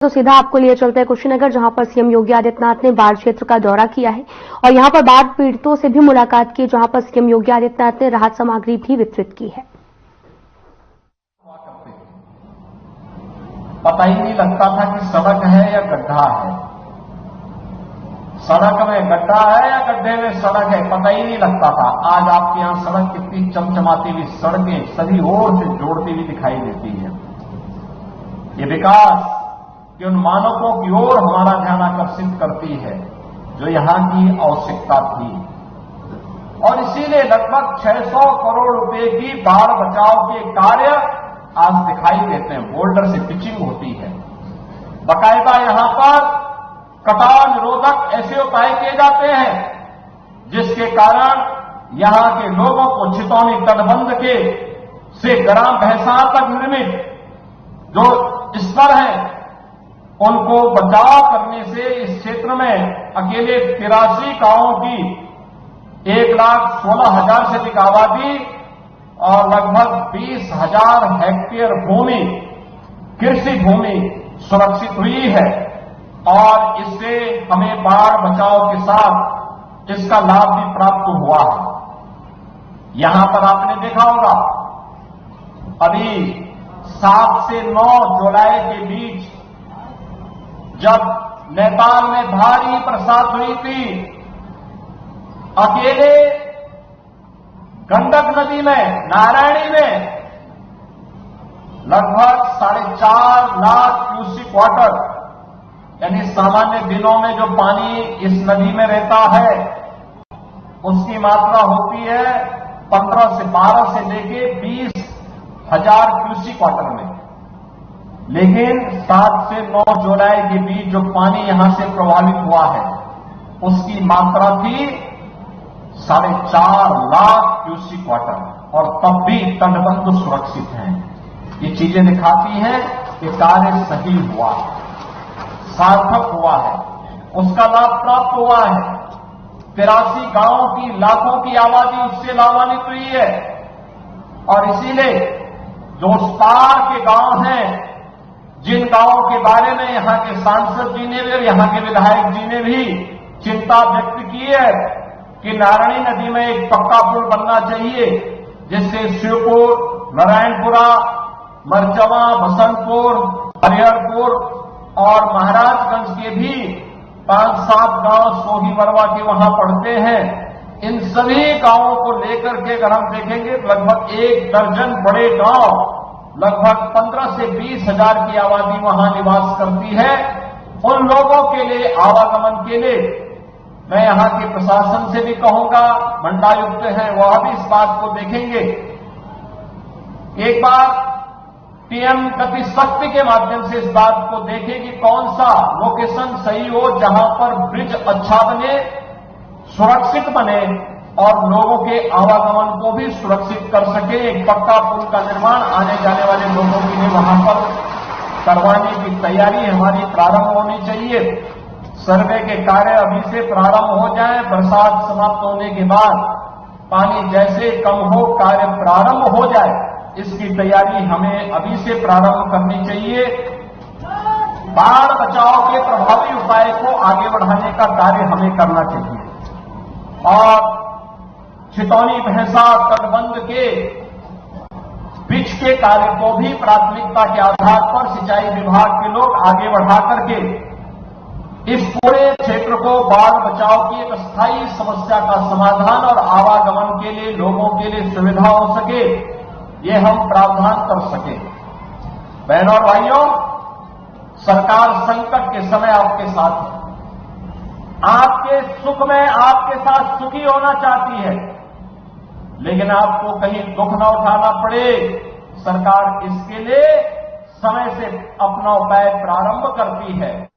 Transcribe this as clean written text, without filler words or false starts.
तो सीधा आपको लिए चलते हैं कुशीनगर, जहां पर सीएम योगी आदित्यनाथ ने बाढ़ क्षेत्र का दौरा किया है और यहां पर बाढ़ पीड़ितों से भी मुलाकात की, जहां पर सीएम योगी आदित्यनाथ ने राहत सामग्री भी वितरित की है। पता ही नहीं लगता था कि सड़क है या गड्ढा है, सड़क में गड्ढा है या गड्ढे में सड़क है, पता ही नहीं लगता था। आज आपके यहां सड़क कितनी चमचमाती हुई सड़कें सभी ओर से जोड़ती हुई दिखाई देती है। ये विकास कि उन मानकों की ओर हमारा ध्यान आकर्षित करती है जो यहां की आवश्यकता थी, और इसीलिए लगभग 600 करोड़ रुपए की बाढ़ बचाव के कार्य आज दिखाई देते हैं। बोल्डर से पिचिंग होती है, बाकायदा यहां पर कटाव निरोधक ऐसे उपाय किए जाते हैं जिसके कारण यहां के लोगों को छितौनी तटबंध के से ग्राम भैंसा तक निर्मित जो स्तर है उनको बचाव करने से इस क्षेत्र में अकेले 83 गांवों की 1,16,000 से अधिक आबादी और लगभग 20,000 हेक्टेयर भूमि कृषि भूमि सुरक्षित हुई है, और इससे हमें बाढ़ बचाव के साथ इसका लाभ भी प्राप्त हुआ है। यहां पर आपने देखा होगा अभी 7 से 9 जुलाई के बीच जब नेपाल में भारी बरसात हुई थी, अकेले गंडक नदी में नारायणी में लगभग 4.5 लाख क्यूसिक वाटर, यानी सामान्य दिनों में जो पानी इस नदी में रहता है उसकी मात्रा होती है 15 से 12 से लेके 20,000 क्यूसिक वाटर में। लेकिन 7 से 9 जुलाई के बीच जो पानी यहां से प्रभावित हुआ है उसकी मात्रा थी 4.5 लाख क्यूसिक वाटर, और तब भी तटबंध सुरक्षित हैं। ये चीजें दिखाती हैं कि कार्य सही हुआ है, सार्थक हुआ है, उसका लाभ प्राप्त हुआ है। 83 गांवों की लाखों की आबादी उससे लाभान्वित हुई है, और इसीलिए जो उस पार के गांव हैं, जिन गांवों के बारे में यहां के सांसद जी ने भी, यहां के विधायक जी ने भी चिंता व्यक्त की है कि नारायणी नदी में एक पक्का पुल बनना चाहिए जिससे शिवपुर, नारायणपुरा, मरचवा, बसंतपुर, हरिहरपुर और महाराजगंज के भी 5-7 गांव सोही बरवा के वहां पड़ते हैं। इन सभी गांवों को लेकर के अगर हम देखेंगे लगभग 1 दर्जन बड़े गांव, लगभग 15 से 20,000 की आबादी वहां निवास करती है। उन लोगों के लिए आवागमन के लिए मैं यहां के प्रशासन से भी कहूंगा, मंडलायुक्त हैं वह भी इस बात को देखेंगे। एक बार पीएम गति शक्ति के माध्यम से इस बात को देखें कि कौन सा लोकेशन सही हो जहां पर ब्रिज अच्छा बने, सुरक्षित बने और लोगों के आवागमन को भी सुरक्षित कर सके। एक पक्का पुल का निर्माण आने जाने वाले लोगों के लिए वहां पर करवाने की तैयारी हमारी प्रारंभ होनी चाहिए। सर्वे के कार्य अभी से प्रारंभ हो जाए, बरसात समाप्त होने के बाद पानी जैसे कम हो कार्य प्रारंभ हो जाए, इसकी तैयारी हमें अभी से प्रारंभ करनी चाहिए। बाढ़ बचाव के प्रभावी उपाय को आगे बढ़ाने का कार्य हमें करना चाहिए, और छितौनी भैंसा तटबंध के पिच के कार्य को भी प्राथमिकता के आधार पर सिंचाई विभाग के लोग आगे बढ़ा करके इस पूरे क्षेत्र को बाढ़ बचाव की एक स्थायी समस्या का समाधान और आवागमन के लिए लोगों के लिए सुविधा हो सके, ये हम प्रावधान कर सके। बहनों और भाइयों, सरकार संकट के समय आपके साथ है, आपके सुख में आपके साथ सुखी होना चाहती है, लेकिन आपको कहीं दुख न उठाना पड़े, सरकार इसके लिए समय से अपना उपाय प्रारंभ करती है।